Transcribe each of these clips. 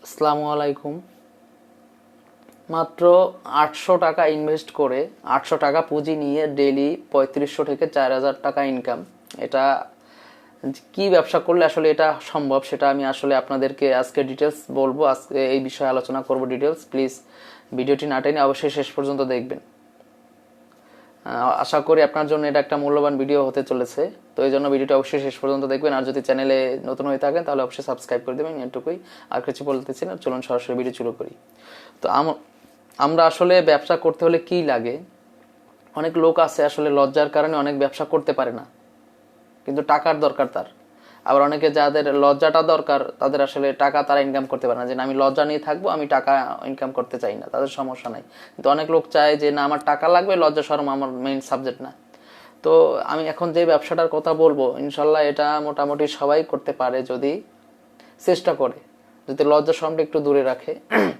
আসসালামু আলাইকুম। মাত্র ৮০০ টাকা ইনভেস্ট করে ৮০০ টাকা পুঁজি নিয়ে ডেইলি ৩৫০০ থেকে ৪০০০ টাকা ইনকাম। এটা কি ব্যবসা করলে আসলে এটা সম্ভব সেটা আমি আসলে আপনাদেরকে আজকে ডিটেলস বলবো। আজকে এই বিষয়ে আলোচনা করব ডিটেলস। প্লিজ ভিডিওটি না টেনে অবশ্যই শেষ পর্যন্ত দেখবেন। আশা করি আপনার জন্য এটা একটা মূল্যবান ভিডিও হতে চলেছে। তো এই জন্য ভিডিওটা অবশ্যই শেষ পর্যন্ত দেখবেন। আর যদি চ্যানেলে নতুন হয়ে থাকেন তাহলে অবশ্যই সাবস্ক্রাইব করে দেবেন। এটুকুই, আর কিছু বলতেছি না। চলুন সরাসরি ভিডিও শুরু করি। তো আমরা আসলে ব্যবসা করতে হলে কি লাগে, অনেক লোক আছে আসলে লজ্জার কারণে অনেক ব্যবসা করতে পারে না, কিন্তু টাকার দরকার তার। আবার অনেকে যাদের লজ্জাটা দরকার তাদের আসলে টাকা তারা ইনকাম করতে পারে না, যে না আমি লজ্জা নিয়ে থাকবো, আমি টাকা ইনকাম করতে চাই না, তাদের সমস্যা নাই। কিন্তু অনেক লোক চায় যে না আমার টাকা লাগবে, লজ্জা শরম আমার মেইন সাবজেক্ট না। তো আমি এখন যে ব্যবসাটার কথা বলবো ইনশাল্লাহ এটা মোটামুটি সবাই করতে পারে যদি চেষ্টা করে, যদি লজ্জা শরমটা একটু দূরে রাখে।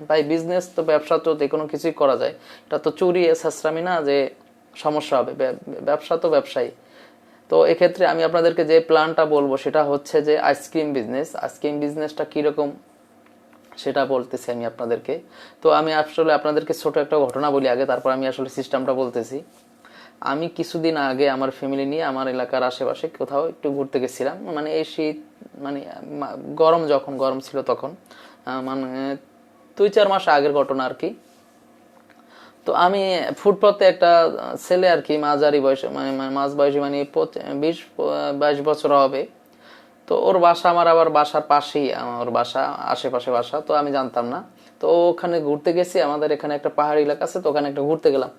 ভাই বিজনেস তো, ব্যবসা তো যে কোনো কিছুই করা যায়। এটা তো চুরি ছেঁচড়ামি না যে সমস্যা হবে। ব্যবসা তো ব্যবসায়ী। তো এক্ষেত্রে আমি আপনাদেরকে যে প্ল্যানটা বলবো সেটা হচ্ছে যে আইসক্রিম বিজনেস। আইসক্রিম বিজনেসটা কিরকম সেটা বলতেছি আমি আপনাদেরকে। তো আমি আসলে আপনাদেরকে ছোট একটা ঘটনা বলি আগে, তারপর আমি আসলে সিস্টেমটা বলতেছি। আমি কিছুদিন আগে আমার ফ্যামিলি নিয়ে আমার এলাকার আশেপাশে কোথাও একটু ঘুরতে গেছিলাম। মানে এই শীত, মানে যখন গরম ছিল তখন, মানে ২-৪ মাস আগের ঘটনা আর কি। তো আমি ফুটপাতে একটা ছেলে আর কি, মাঝারি বয়সে, মানে মাঝ বয়সী, মানে ২০-২২ বছর হবে। তো ওর বাসা আমার আবার বাসার পাশেই, আমার বাসা আশেপাশে বাসা, তো আমি জানতাম না। তো ওখানে ঘুরতে গেছি, আমাদের এখানে একটা পাহাড়ি এলাকা আছে, তো ওখানে একটা ঘুরতে গেলাম।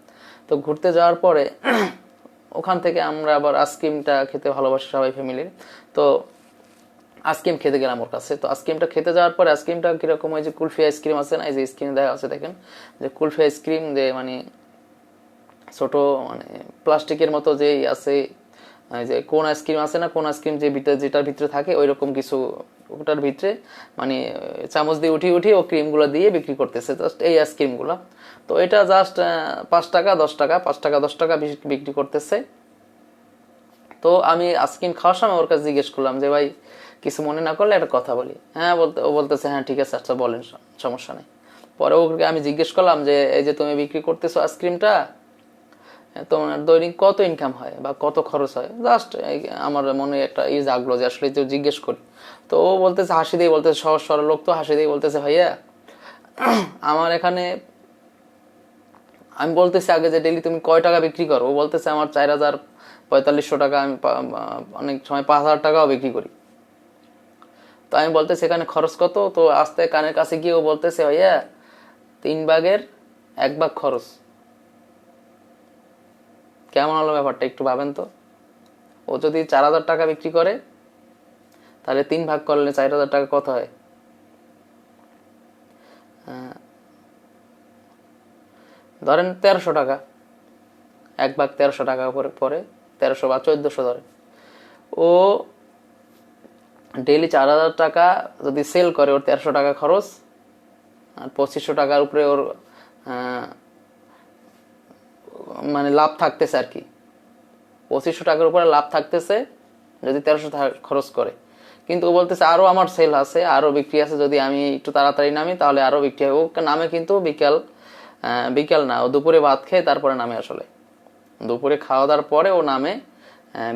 তো ঘুরতে যাওয়ার পরে ওখান থেকে আমরা আবার আইসক্রিমটা খেতে ভালোবাসি সবাই ফ্যামিলির। তো আইসক্রিম খেতে গেলাম ওর কাছে। তো আইসক্রিমটা খেতে যাওয়ার পরে, আইসক্রিমটা কিরকম, ওই যে কুলফি আইসক্রিম আছে না, এই যে স্ক্রিনে দেখা আছে দেখেন, যে কুলফি আইসক্রিম যে মানে ছোট, মানে প্লাস্টিকের মতো যে আছে, যে কোন আইসক্রিম আছে না, কোন আইসক্রিম যে ভিতরে, যেটার ভিতরে থাকে ওই রকম কিছু, ওটার ভিতরে মানে চামচ দিয়ে উঠিয়ে ও ক্রিমগুলো দিয়ে বিক্রি করতেছে, জাস্ট এই আইসক্রিমগুলো। তো এটা জাস্ট ৫ টাকা ১০ টাকা, 5 টাকা 10 টাকা বিক্রি করতেছে। তো আমি আইসক্রিম খাওয়ার সময় ওর কাছে জিজ্ঞেস করলাম যে ভাই কিছু মনে না করলে একটা কথা বলি। হ্যাঁ বলতে, ও বলতেছে হ্যাঁ ঠিক আছে, আচ্ছা বলেন, সমস্যা নেই। পরে ওকে আমি জিজ্ঞেস করলাম যে এই যে তুমি বিক্রি করতেছো আইসক্রিমটা, তোমার দৈনিক কত ইনকাম হয় বা কত খরচ হয়? জাস্ট আমার মনে একটা জাগলো যে আসলে তো জিজ্ঞেস করি। তো ও বলতেছে, হাসি দিয়ে বলতেছে, সহজ সরল লোক তো, হাসি দিয়ে বলতেছে ভাইয়া আমার এখানে, আমি বলতেছি আগে যে ডেইলি তুমি কয় টাকা বিক্রি করো? ও বলতেছে আমার ৪,৪৫০ টাকা, আমি অনেক সময় ৫,০০০ টাকাও বিক্রি করি। তো আমি বলতেছি এখানে খরচ কত? তো আস্তে কানের কাছে গিয়ে ও বলতেছে ভাইয়া ৩ ভাগের ১ ভাগ খরচ। কেমন হলো ব্যাপারটা একটু ভাবেন তো। ও যদি ৪,০০০ টাকা বিক্রি করে তাহলে ৩ ভাগ করলে ৪,০০০ টাকা কত হয়? ধরেন ১৩০০ টাকা, ১ ভাগ ১৩০০ টাকা করে পরে ১৩০০ বা ১৪০০ ধরে। ও ডেইলি ৪,০০০ টাকা যদি সেল করে, ওর ১৩০০ টাকা খরচ, আর ২৫০০ টাকার উপরে ওর মানে লাভ থাকতেছে আর কি। ২৫০০ টাকার উপরে লাভ থাকতেছে যদি ১৩০০ খরচ করে। কিন্তু ও বলতেছে আরো আমার সেল আছে, আরো বিক্রি আছে, যদি আমি একটু তাড়াতাড়ি নামি তাহলে আরো বিক্রি হবে। ও নামে কিন্তু বিকাল না, ও দুপুরে ভাত খেয়ে তারপরে নামে। আসলে দুপুরে খাওয়া দাওয়ার পরে ও নামে,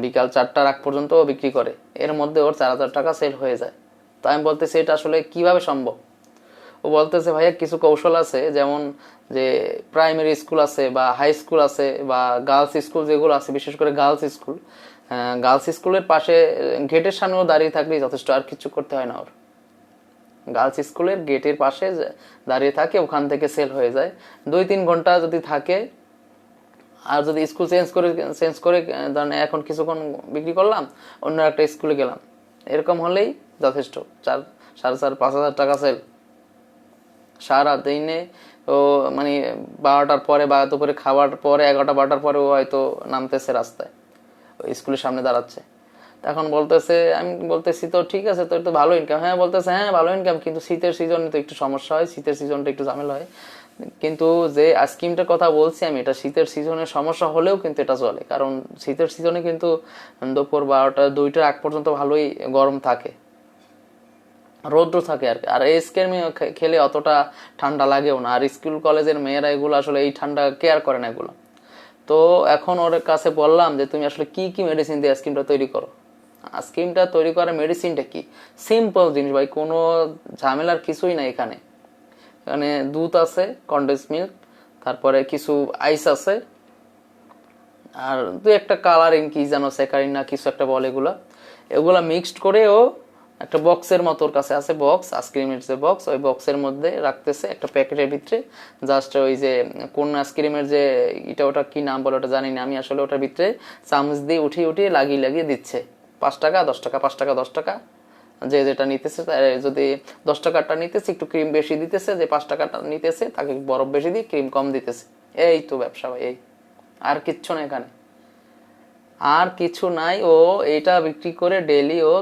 বিকাল ৪টার আগ পর্যন্ত ও বিক্রি করে। এর মধ্যে ওর ৪,০০০ টাকা সেল হয়ে যায়। তো আমি বলতেছি এটা আসলে কিভাবে সম্ভব? ও বলতেছে ভাইয়া কিছু কৌশল আছে, যেমন যে প্রাইমারি স্কুল আছে বা হাই স্কুল আছে বা গার্লস স্কুল যেগুলো আছে, বিশেষ করে গার্লস স্কুলের পাশে গেটের সামনেও দাঁড়িয়ে থাকলেই যথেষ্ট, আর কিছু করতে হয় না ওর। গার্লস স্কুলের গেটের পাশে দাঁড়িয়ে থাকে, ওখান থেকে সেল হয়ে যায়। ২-৩ ঘন্টা যদি থাকে, আর যদি স্কুল চেঞ্জ করে ধরেন এখন কিছুক্ষণ বিক্রি করলাম, অন্য একটা স্কুলে গেলাম, এরকম হলেই যথেষ্ট। ৪,৫০০ টাকা সেল সারা দিনে। ও মানে ১২টার পরে বা দুপুরে খাবার পরে ১১টা-১২টার পরে ও হয়তো নামতেছে রাস্তায়, স্কুলের সামনে দাঁড়াচ্ছে। এখন বলতেছে, আমি বলতেছি তো ঠিক আছে, তোর তো ভালো ইনকাম। হ্যাঁ বলতেছে হ্যাঁ ভালো ইনকাম, কিন্তু শীতের সিজনে তো একটু সমস্যা হয়, শীতের সিজনটা একটু ঝামেলা হয়। কিন্তু যে আইসক্রিমটার কথা বলছি আমি, এটা শীতের সিজনে সমস্যা হলেও কিন্তু এটা চলে, কারণ শীতের সিজনে কিন্তু দুপুর ১২টা ২টার আগ পর্যন্ত ভালোই গরম থাকে। রৌদ্র থাকে আর কি। আর আইসক্রিম খেলে অতটা ঠান্ডা লাগেও না, আর স্কুল কলেজের মেয়েরা এগুলো আসলে এই ঠান্ডা কেয়ার করে না এগুলো। তো এখন ওর কাছে বললাম যে তুমি আসলে কি কি মেডিসিন দিয়ে আইসক্রিমটা তৈরি করো। আইসক্রিমটা তৈরি করার মেডিসিনটা কি, সিম্পল জিনিস ভাই, কোনো ঝামেলার কিছুই নাই এখানে। এখানে দুধ আছে, কন্ডেন্স মিল্ক, তারপরে কিছু আইস আছে, আর দু একটা কালারিং কি যেন স্যাকারিন না কিছু একটা বলে, এগুলা মিক্সড করে ও একটা বক্সের মতো ওর কাছে আছে, বক্স আইসক্রিমের যে বক্স, ওই বক্সের মধ্যে রাখতেছে একটা প্যাকেটের ভিতরে। জাস্ট ওই যে কোন আইসক্রিমের যে ওটা কি নাম বলে ওটা জানি না আমি আসলে, ওটার ভিতরে চামচ দিয়ে উঠিয়ে উঠিয়ে লাগিয়ে লাগিয়ে দিচ্ছে। 5 টাকা 10 টাকা 5 টাকা 10 টাকা, যে যেটা নিতেছে, যদি 10 টাকাটা নিতেছে একটু ক্রিম বেশি দিতেছে, যে 5 টাকাটা নিতেছে তাকে বরফ বেশি দিয়ে ক্রিম কম দিতেছে। এই তো ব্যবসা ভাই, এই আর কিচ্ছু না এখানে, আর কিছু নাই। ও এইটা বিক্রি করে ডেইলি ও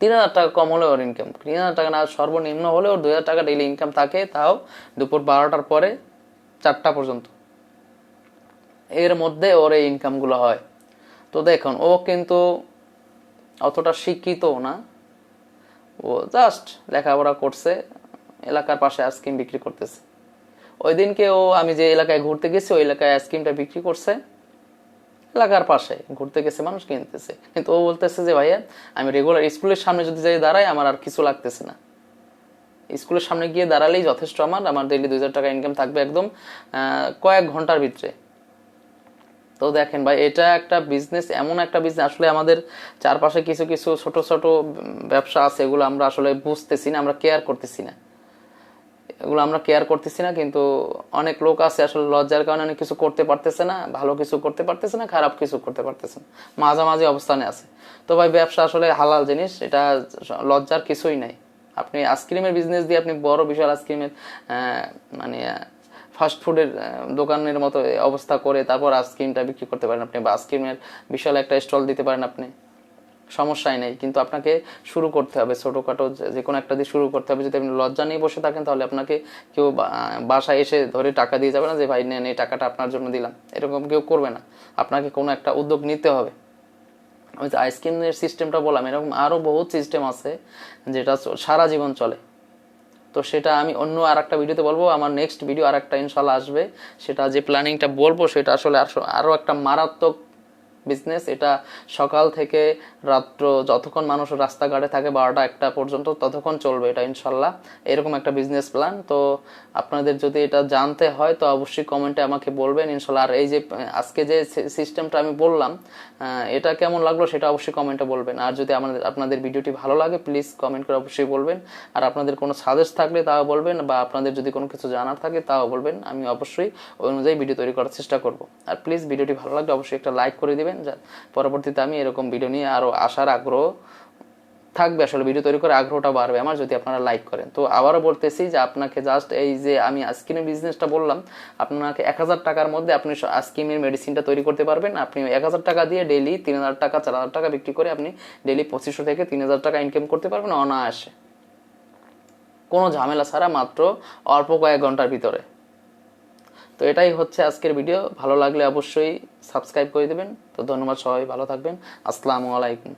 3,000 টাকা কম হলে ওর ইনকাম, 3,000 টাকা না সর্বনিম্ন হলে ওর 2,000 টাকা ডেইলি ইনকাম থাকে, তাও দুপুর 12টার পরে 4টা পর্যন্ত, এর মধ্যে ওর এই ইনকাম গুলো হয়। তো দেখুন ও কিন্তু অতটা শিক্ষিত না, ও জাস্ট লেখাপড়া করছে, এলাকার পাশে আইসক্রিম বিক্রি করতেছে। ওই দিনকে ও আমি যে এলাকায় ঘুরতে গেছি ওই এলাকায় আইসক্রিমটা বিক্রি করছে, এলাকার পাশে ঘুরতে গেছে মানুষ কিনতেছে, কিন্তু ও বলতেছে যে ভাইয়া আমি রেগুলার স্কুলের সামনে যদি যাই দাঁড়াই আমার আর কিছু লাগতেছে না, স্কুলের সামনে গিয়ে দাঁড়ালেই যথেষ্ট, আমার ডেইলি 2,000 টাকা ইনকাম থাকবে একদম কয়েক ঘন্টার ভিতরে। তো দেখেন ভাই, এটা একটা বিজনেস, এমন একটা বিজনেস আসলে আমাদের চারপাশে কিছু কিছু ছোট ছোট ব্যবসা আছে, এগুলো আমরা আসলে বুঝতেছি না, আমরা কেয়ার করতেছি না, কিন্তু অনেক লোক আছে আসলে লজ্জার কারণে অনেক কিছু করতে পারতেছে না, ভালো কিছু করতে পারতেছে না, খারাপ কিছু করতে পারতেছে না, মাঝামাঝি অবস্থানে আছে। তো ভাই ব্যবসা আসলে হালাল জিনিস, এটা লজ্জার কিছুই নাই। আপনি আইসক্রিমের বিজনেস দিয়ে আপনি বড় বিশাল আইসক্রিমের মানে ফাস্ট ফুডের দোকানের মতো অবস্থা করে তারপর আইসক্রিমটা বিক্রি করতে পারেন আপনি, বা আইসক্রিমের বিশাল একটা স্টল দিতে পারেন আপনি, সমস্যাই নেই। কিন্তু আপনাকে শুরু করতে হবে ছোটখাটো, যে কোনো একটা দিয়ে শুরু করতে হবে। যদি আপনি লজ্জা নিয়ে বসে থাকেন তাহলে আপনাকে কেউ বাসায় এসে ধরে টাকা দিয়ে যাবে না, যে ভাই নেন এই টাকাটা আপনার জন্য দিলাম, এরকম কেউ করবে না। আপনাকে কোনো একটা উদ্যোগ নিতে হবে। আমি যে আইসক্রিমের সিস্টেমটা বললাম, এরকম আরো বহুত সিস্টেম আছে যেটা সারা জীবন চলে। তো সেটা আমি অন্য আর একটা ভিডিওতে বলবো, আমার নেক্সট ভিডিও আর একটা ইনশাল্লাহ আসবে, সেটা যে প্ল্যানিংটা বলবো সেটা আসলে আরো একটা মারাত্মক বিজনেস। এটা সকাল থেকে রাত্র যতক্ষণ মানুষ রাস্তাঘাটে থাকে 12টা 1টা পর্যন্ত ততক্ষণ চলবে এটা ইনশাল্লাহ, এরকম একটা বিজনেস প্ল্যান। তো আপনাদের যদি এটা জানতে হয় তো অবশ্যই কমেন্টে আমাকে বলবেন ইনশাল্লাহ। আর এই যে আজকে যে সিস্টেমটা আমি বললাম এটা কেমন লাগলো সেটা অবশ্যই কমেন্টে বলবেন। আর যদি আপনাদের ভিডিওটি ভালো লাগে প্লিজ কমেন্ট করে অবশ্যই বলবেন। আর আপনাদের কোনো সাজেস্ট থাকলে তাও বলবেন, বা আপনাদের যদি কোনো কিছু জানার থাকে তাও বলবেন, আমি অবশ্যই ওই অনুযায়ী ভিডিও তৈরি করার চেষ্টা করব। আর প্লিজ ভিডিওটি ভালো লাগলে অবশ্যই একটা লাইক করে দিবেন, পরবর্তীতে আমি এরকম ভিডিও নিয়ে আরো আসার আগ্রহ থাকবে, আসলে ভিডিও তৈরি করে আগ্রহটা বাড়বে আমার যদি আপনারা লাইক করেন। তো আবারও বলতেছি যে আপনাকে জাস্ট এই যে আমি আইসক্রিমের বিজনেসটা বললাম, আপনাকে 1,000 টাকার মধ্যে আপনি আইসক্রিমের মেডিসিনটা তৈরি করতে পারবেন। আপনি 1,000 টাকা দিয়ে ডেইলি 3,000 টাকা 4,000 টাকা বিক্রি করে আপনি ডেইলি 2,500 থেকে 3,000 টাকা ইনকাম করতে পারবেন অনায়াসে, কোনো ঝামেলা ছাড়া, মাত্র অল্প কয়েক ঘন্টার ভিতরে। তো এটাই হচ্ছে আজকের ভিডিও, ভালো লাগলে অবশ্যই সাবস্ক্রাইব করে দেবেন। তো ধন্যবাদ, সবাই ভালো থাকবেন, আসসালামু আলাইকুম।